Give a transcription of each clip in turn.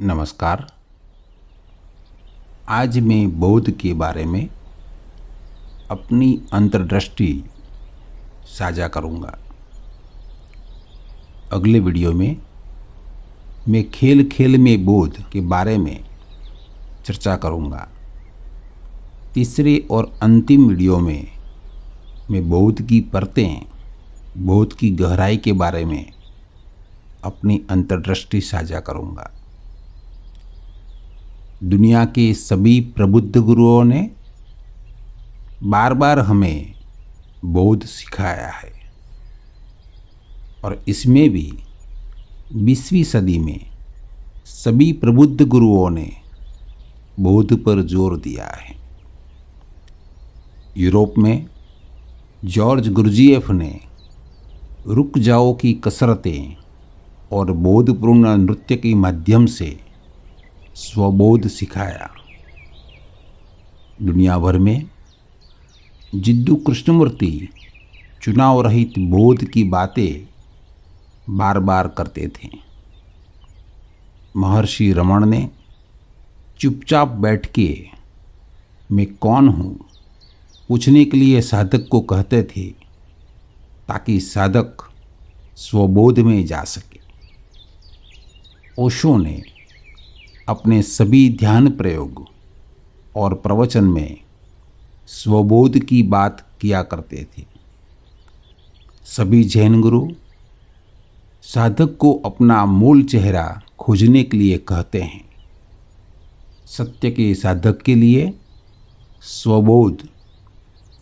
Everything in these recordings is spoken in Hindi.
नमस्कार। आज मैं बौद्ध के बारे में अपनी अंतर्दृष्टि साझा करूंगा। अगले वीडियो में मैं खेल खेल में बौद्ध के बारे में चर्चा करूंगा। तीसरे और अंतिम वीडियो में मैं बौद्ध की परतें, बौद्ध की गहराई के बारे में अपनी अंतर्दृष्टि साझा करूंगा। दुनिया के सभी प्रबुद्ध गुरुओं ने बार बार हमें बौद्ध सिखाया है और इसमें भी 20वीं सदी में सभी प्रबुद्ध गुरुओं ने बौद्ध पर जोर दिया है। यूरोप में जॉर्ज गुरजिएफ ने रुक जाओ की कसरतें और बोधपूर्ण नृत्य के माध्यम से स्वबोध सिखाया। दुनिया भर में जिद्दू कृष्णमूर्ति चुनाव रहित बोध की बातें बार बार करते थे। महर्षि रमण ने चुपचाप बैठ के मैं कौन हूँ पूछने के लिए साधक को कहते थे ताकि साधक स्वबोध में जा सके। ओशो ने अपने सभी ध्यान प्रयोग और प्रवचन में स्वबोध की बात किया करते थे। सभी जैन गुरु साधक को अपना मूल चेहरा खोजने के लिए कहते हैं। सत्य के साधक के लिए स्वबोध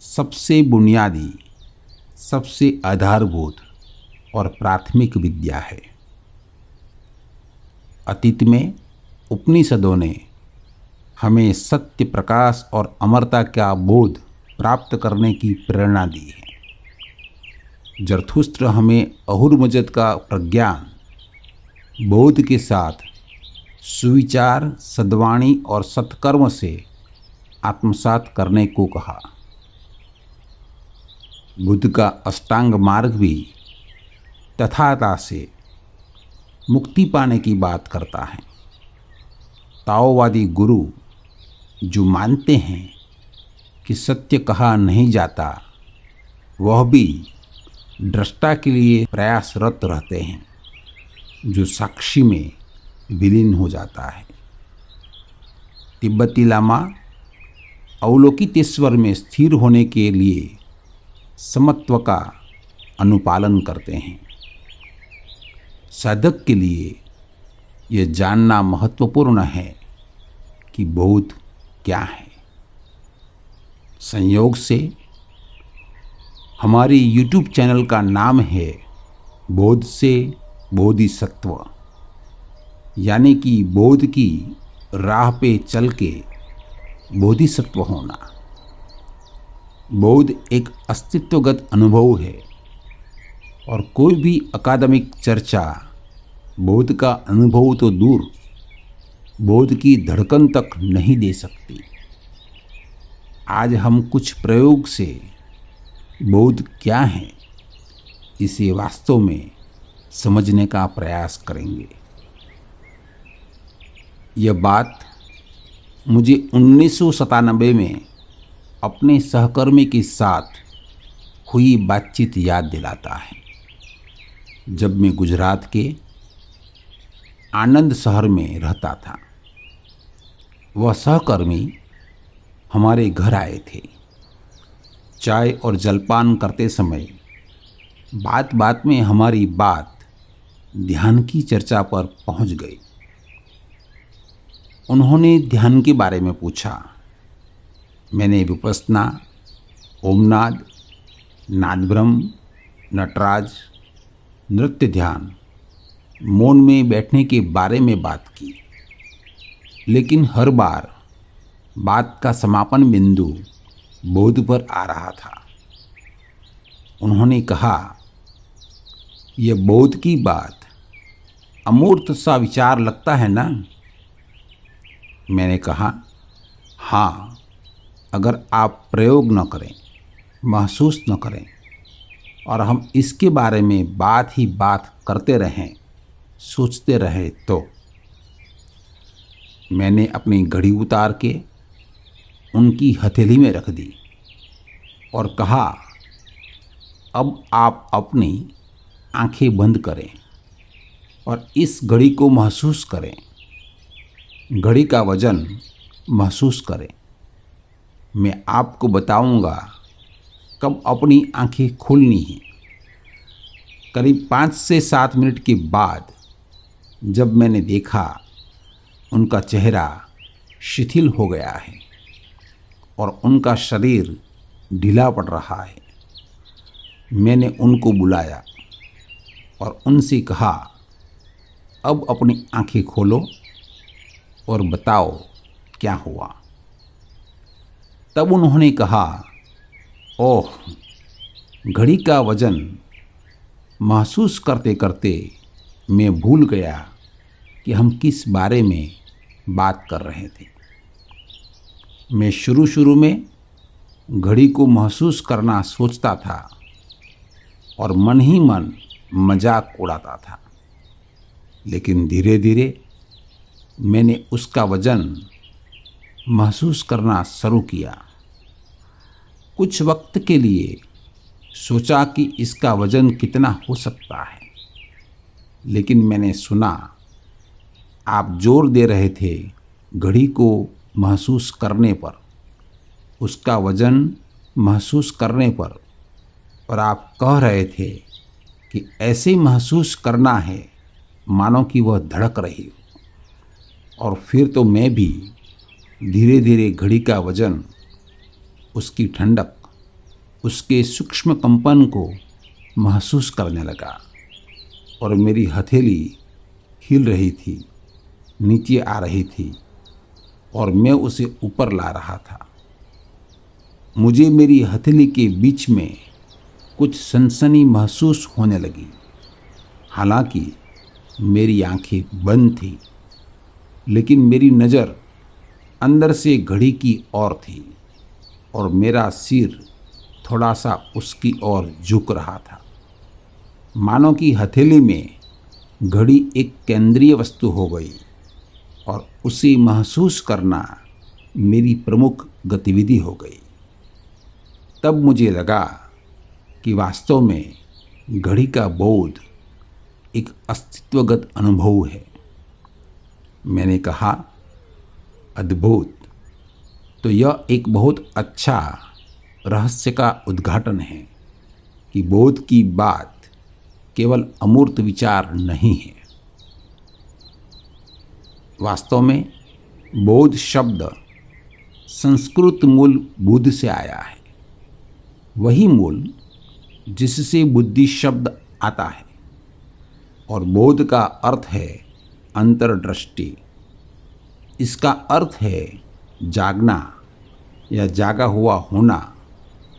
सबसे बुनियादी, सबसे आधारभूत और प्राथमिक विद्या है। अतीत में उपनिषदों ने हमें सत्य, प्रकाश और अमरता का बोध प्राप्त करने की प्रेरणा दी है। जरथुस्त्र हमें अहुरमजद का प्रज्ञान बोध के साथ सुविचार, सद्वाणी और सत्कर्म से आत्मसात करने को कहा। बुद्ध का अष्टांग मार्ग भी तथाता से मुक्ति पाने की बात करता है। ताओवादी गुरु जो मानते हैं कि सत्य कहा नहीं जाता, वह भी दृष्टा के लिए प्रयासरत रहते हैं जो साक्षी में विलीन हो जाता है। तिब्बती लामा अवलोकितेश्वर में स्थिर होने के लिए समत्व का अनुपालन करते हैं। साधक के लिए यह जानना महत्वपूर्ण है कि बौद्ध क्या है। संयोग से हमारी YouTube चैनल का नाम है बौद्ध से बोधिसत्व, यानी कि बौद्ध की राह पे चल के बोधिसत्व होना। बौद्ध एक अस्तित्वगत अनुभव है और कोई भी अकादमिक चर्चा बौद्ध का अनुभव तो दूर, बौद्ध की धड़कन तक नहीं दे सकती। आज हम कुछ प्रयोग से बौद्ध क्या है इसे वास्तव में समझने का प्रयास करेंगे। यह बात मुझे 1997 में अपने सहकर्मी के साथ हुई बातचीत याद दिलाता है, जब मैं गुजरात के आनंद शहर में रहता था। वह सहकर्मी हमारे घर आए थे। चाय और जलपान करते समय बात बात में हमारी बात ध्यान की चर्चा पर पहुंच गई। उन्होंने ध्यान के बारे में पूछा। मैंने विपस्सना, ओमनाद, नादब्रह्म, नटराज, नृत्य ध्यान, मौन में बैठने के बारे में बात की, लेकिन हर बार बात का समापन बिंदु बौद्ध पर आ रहा था। उन्होंने कहा, यह बौद्ध की बात अमूर्त सा विचार लगता है ना? मैंने कहा, हाँ, अगर आप प्रयोग न करें, महसूस न करें और हम इसके बारे में बात ही बात करते रहें, सोचते रहे तो। मैंने अपनी घड़ी उतार के उनकी हथेली में रख दी और कहा, अब आप अपनी आंखें बंद करें और इस घड़ी को महसूस करें। घड़ी का वजन महसूस करें। मैं आपको बताऊंगा कब अपनी आंखें खोलनी हैं। करीब 5 से 7 मिनट के बाद जब मैंने देखा उनका चेहरा शिथिल हो गया है और उनका शरीर ढीला पड़ रहा है, मैंने उनको बुलाया और उनसे कहा, अब अपनी आंखें खोलो और बताओ क्या हुआ। तब उन्होंने कहा, ओह, घड़ी का वजन महसूस करते करते मैं भूल गया कि हम किस बारे में बात कर रहे थे। मैं शुरू में घड़ी को महसूस करना सोचता था और मन ही मन मजाक उड़ाता था, लेकिन धीरे धीरे मैंने उसका वजन महसूस करना शुरू किया। कुछ वक्त के लिए सोचा कि इसका वजन कितना हो सकता है, लेकिन मैंने सुना आप जोर दे रहे थे घड़ी को महसूस करने पर, उसका वजन महसूस करने पर, और आप कह रहे थे कि ऐसे महसूस करना है मानो कि वह धड़क रही हो। और फिर तो मैं भी धीरे धीरे घड़ी का वजन, उसकी ठंडक, उसके सूक्ष्म कंपन को महसूस करने लगा और मेरी हथेली हिल रही थी, नीचे आ रही थी और मैं उसे ऊपर ला रहा था। मुझे मेरी हथेली के बीच में कुछ सनसनी महसूस होने लगी। हालांकि मेरी आंखें बंद थी, लेकिन मेरी नज़र अंदर से घड़ी की ओर थी और मेरा सिर थोड़ा सा उसकी ओर झुक रहा था, मानो कि हथेली में घड़ी एक केंद्रीय वस्तु हो गई और उसे महसूस करना मेरी प्रमुख गतिविधि हो गई। तब मुझे लगा कि वास्तव में घड़ी का बोध एक अस्तित्वगत अनुभव है। मैंने कहा, अद्भुत! तो यह एक बहुत अच्छा रहस्य का उद्घाटन है कि बोध की बात केवल अमूर्त विचार नहीं है। वास्तव में बोध शब्द संस्कृत मूल बुद्ध से आया है, वही मूल जिससे बुद्धि शब्द आता है। और बोध का अर्थ है अंतर्दृष्टि। इसका अर्थ है जागना या जागा हुआ होना,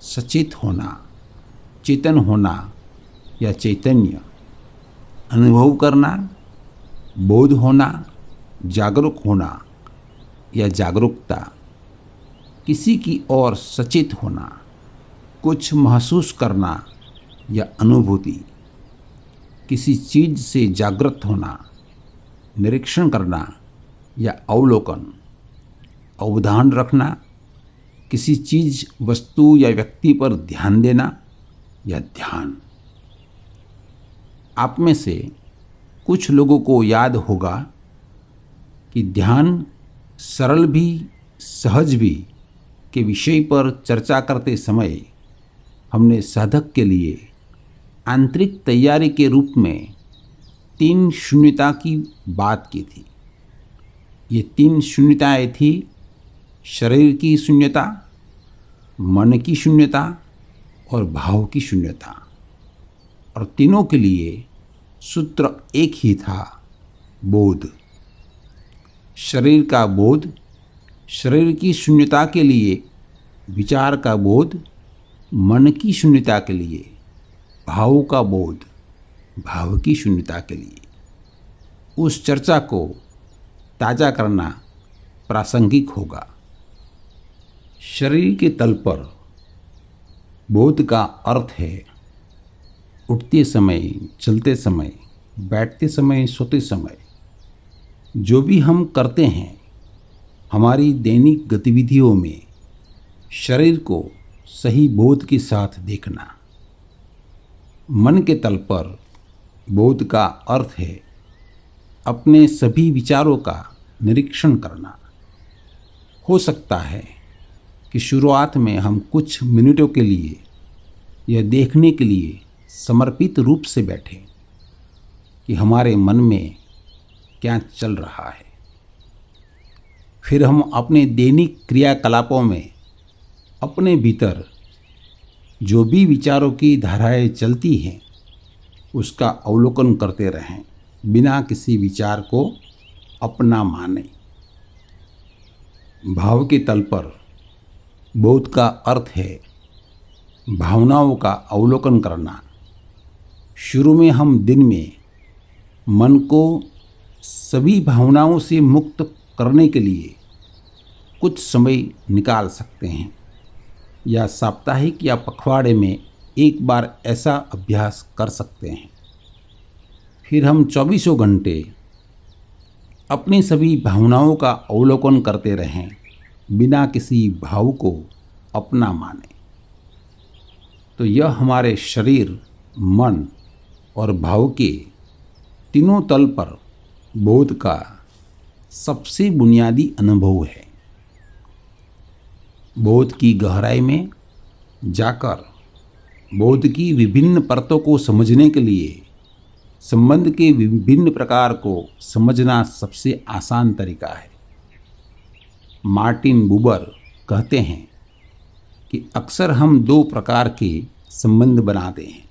सचेत होना, चेतन होना या चैतन्य, अनुभव करना, बोध होना, जागरूक होना या जागरूकता, किसी की ओर सचेत होना, कुछ महसूस करना या अनुभूति, किसी चीज़ से जागृत होना, निरीक्षण करना या अवलोकन, अवधान रखना, किसी चीज़, वस्तु या व्यक्ति पर ध्यान देना या ध्यान। आप में से कुछ लोगों को याद होगा कि ध्यान सरल भी सहज भी के विषय पर चर्चा करते समय हमने साधक के लिए आंतरिक तैयारी के रूप में 3 शून्यता की बात की थी। ये 3 शून्यताएं थी: शरीर की शून्यता, मन की शून्यता और भाव की शून्यता। और तीनों के लिए सूत्र एक ही था, बोध। शरीर का बोध, शरीर की शून्यता के लिए विचार का बोध, मन की शून्यता के लिए भाव का बोध, भाव की शून्यता के लिए। उस चर्चा को ताज़ा करना प्रासंगिक होगा। शरीर के तल पर बोध का अर्थ है उठते समय, चलते समय, बैठते समय, सोते समय जो भी हम करते हैं हमारी दैनिक गतिविधियों में शरीर को सही बोध के साथ देखना। मन के तल पर बोध का अर्थ है अपने सभी विचारों का निरीक्षण करना। हो सकता है कि शुरुआत में हम कुछ मिनटों के लिए यह देखने के लिए समर्पित रूप से बैठें कि हमारे मन में क्या चल रहा है। फिर हम अपने दैनिक क्रियाकलापों में अपने भीतर जो भी विचारों की धाराएं चलती हैं उसका अवलोकन करते रहें, बिना किसी विचार को अपना माने। भाव के तल पर बोध का अर्थ है भावनाओं का अवलोकन करना। शुरू में हम दिन में मन को सभी भावनाओं से मुक्त करने के लिए कुछ समय निकाल सकते हैं, या साप्ताहिक या पखवाड़े में एक बार ऐसा अभ्यास कर सकते हैं। फिर हम 24 घंटे अपनी सभी भावनाओं का अवलोकन करते रहें, बिना किसी भाव को अपना माने। तो यह हमारे शरीर, मन और भाव के तीनों तल पर बोध का सबसे बुनियादी अनुभव है। बोध की गहराई में जाकर बोध की विभिन्न परतों को समझने के लिए संबंध के विभिन्न प्रकार को समझना सबसे आसान तरीका है। मार्टिन बुबर कहते हैं कि अक्सर हम दो प्रकार के संबंध बनाते हैं,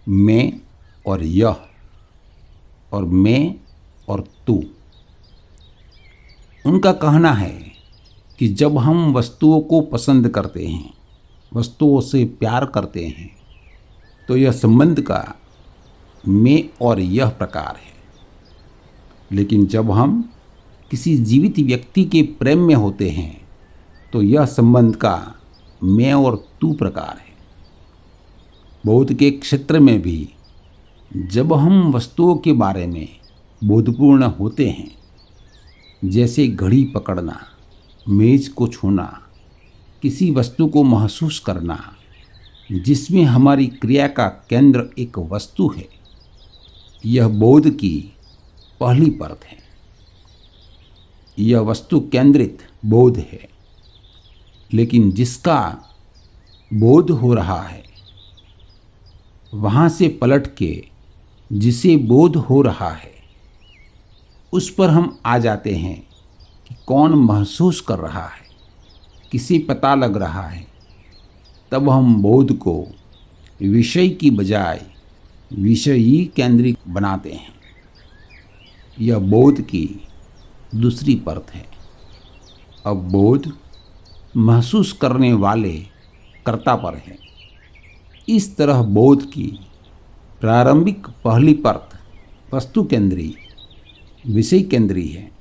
मैं और यह, और मैं और तू। उनका कहना है कि जब हम वस्तुओं को पसंद करते हैं, वस्तुओं से प्यार करते हैं, तो यह संबंध का मैं और यह प्रकार है। लेकिन जब हम किसी जीवित व्यक्ति के प्रेम में होते हैं तो यह संबंध का मैं और तू प्रकार है। बोध के क्षेत्र में भी जब हम वस्तुओं के बारे में बोधपूर्ण होते हैं, जैसे घड़ी पकड़ना, मेज को छूना, किसी वस्तु को महसूस करना जिसमें हमारी क्रिया का केंद्र एक वस्तु है, यह बोध की पहली परत है। यह वस्तु केंद्रित बोध है। लेकिन जिसका बोध हो रहा है, वहाँ से पलट के जिसे बोध हो रहा है उस पर हम आ जाते हैं कि कौन महसूस कर रहा है, किसे पता लग रहा है। तब हम बोध को विषय की बजाय विषयी केंद्रित बनाते हैं। यह बोध की दूसरी परत है। अब बोध महसूस करने वाले कर्ता पर है। इस तरह बोध की प्रारंभिक पहली परत वस्तु केंद्री, विषय केंद्री है,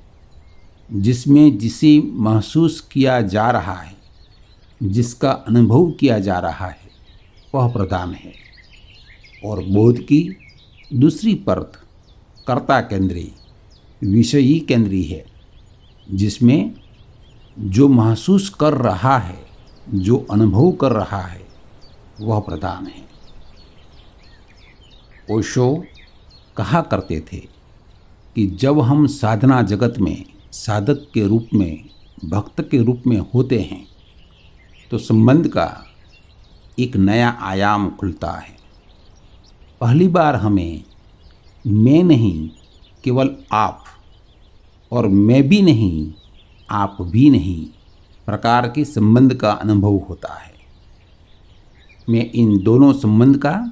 जिसमें जिसे महसूस किया जा रहा है, जिसका अनुभव किया जा रहा है, वह प्रधान है। और बोध की दूसरी परत कर्ता केंद्री, विषयी केंद्री है, जिसमें जो महसूस कर रहा है, जो अनुभव कर रहा है, वह प्रधान है। ओशो कहा करते थे कि जब हम साधना जगत में साधक के रूप में, भक्त के रूप में होते हैं तो संबंध का एक नया आयाम खुलता है। पहली बार हमें मैं नहीं, केवल आप, और मैं भी नहीं, आप भी नहीं प्रकार के संबंध का अनुभव होता है। मैं इन दोनों संबंध का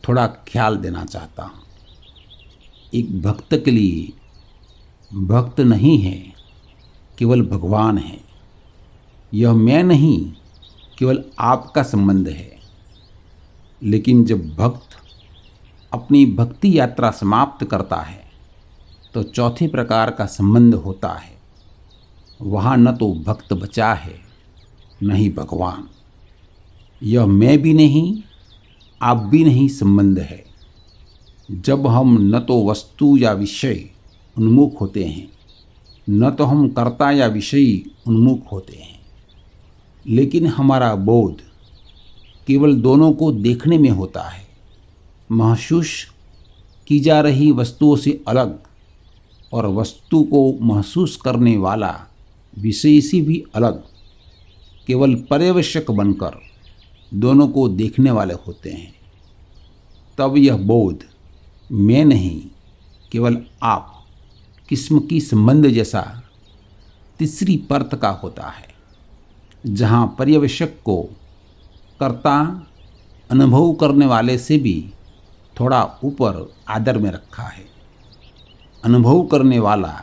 थोड़ा ख्याल देना चाहता हूँ। एक भक्त के लिए भक्त नहीं है, केवल भगवान है। यह मैं नहीं, केवल आपका संबंध है। लेकिन जब भक्त अपनी भक्ति यात्रा समाप्त करता है तो चौथे प्रकार का संबंध होता है। वहाँ न तो भक्त बचा है, न ही भगवान। यह मैं भी नहीं, आप भी नहीं संबंध है। जब हम न तो वस्तु या विषय उन्मुख होते हैं, न तो हम कर्ता या विषयी उन्मुख होते हैं, लेकिन हमारा बोध केवल दोनों को देखने में होता है। महसूस की जा रही वस्तुओं से अलग और वस्तु को महसूस करने वाला विषय से भी अलग, केवल पर्यवेक्षक बनकर दोनों को देखने वाले होते हैं। तब यह बोध मैं नहीं, केवल आप किस्म की संबंध जैसा तीसरी परत का होता है, जहाँ पर्यवेक्षक को कर्ता अनुभव करने वाले से भी थोड़ा ऊपर आदर में रखा है। अनुभव करने वाला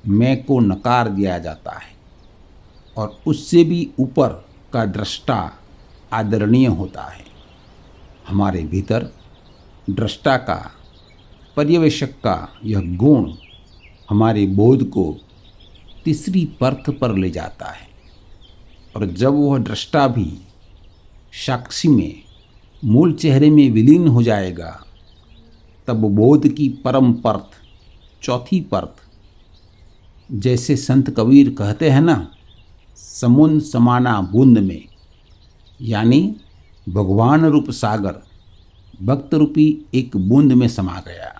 मैं को नकार दिया जाता है और उससे भी ऊपर का दृष्टा आदरणीय होता है। हमारे भीतर दृष्टा का, पर्यवेक्षक का यह गुण हमारे बोध को तीसरी परत पर ले जाता है, और जब वह दृष्टा भी साक्षी में मूल चेहरे में विलीन हो जाएगा, तब बोध की परम परत, चौथी परत, जैसे संत कबीर कहते हैं ना, समुद्र समाना बूंद में, यानी भगवान रूप सागर भक्त रूपी एक बूंद में समा गया,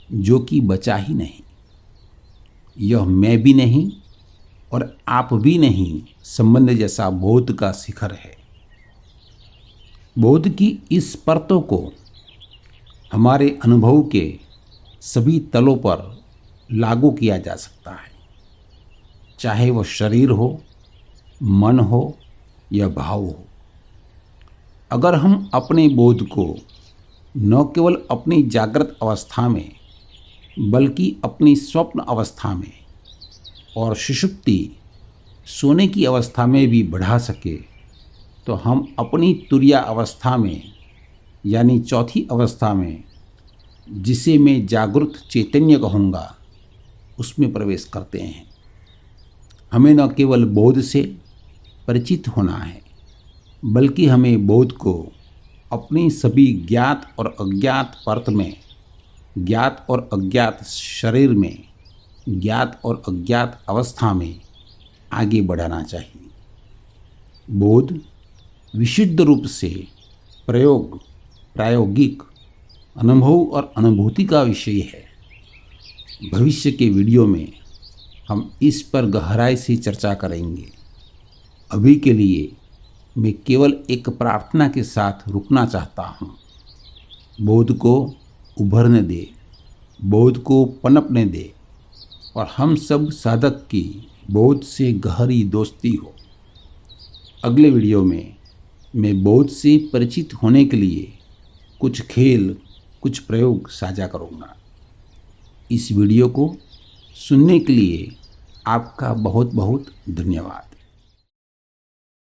जो कि बचा ही नहीं। यह मैं भी नहीं और आप भी नहीं संबंध जैसा बोध का शिखर है। बोध की इस परतों को हमारे अनुभव के सभी तलों पर लागू किया जा सकता है, चाहे वह शरीर हो, मन हो या भाव हो। अगर हम अपने बोध को न केवल अपनी जागृत अवस्था में, बल्कि अपनी स्वप्न अवस्था में और सुषुप्ति, सोने की अवस्था में भी बढ़ा सके, तो हम अपनी तुरिया अवस्था में, यानी चौथी अवस्था में, जिसे मैं जागृत चैतन्य कहूँगा, उसमें प्रवेश करते हैं। हमें न केवल बोध से परिचित होना है, बल्कि हमें बोध को अपनी सभी ज्ञात और अज्ञात परत में, ज्ञात और अज्ञात शरीर में, ज्ञात और अज्ञात अवस्था में आगे बढ़ाना चाहिए। बोध विशुद्ध रूप से प्रायोगिक अनुभव और अनुभूति का विषय है। भविष्य के वीडियो में हम इस पर गहराई से चर्चा करेंगे। अभी के लिए मैं केवल एक प्रार्थना के साथ रुकना चाहता हूँ। बोध को उभरने दे, बोध को पनपने दे, और हम सब साधक की बोध से गहरी दोस्ती हो। अगले वीडियो में मैं बोध से परिचित होने के लिए कुछ खेल, कुछ प्रयोग साझा करूँगा। इस वीडियो को सुनने के लिए आपका बहुत बहुत धन्यवाद।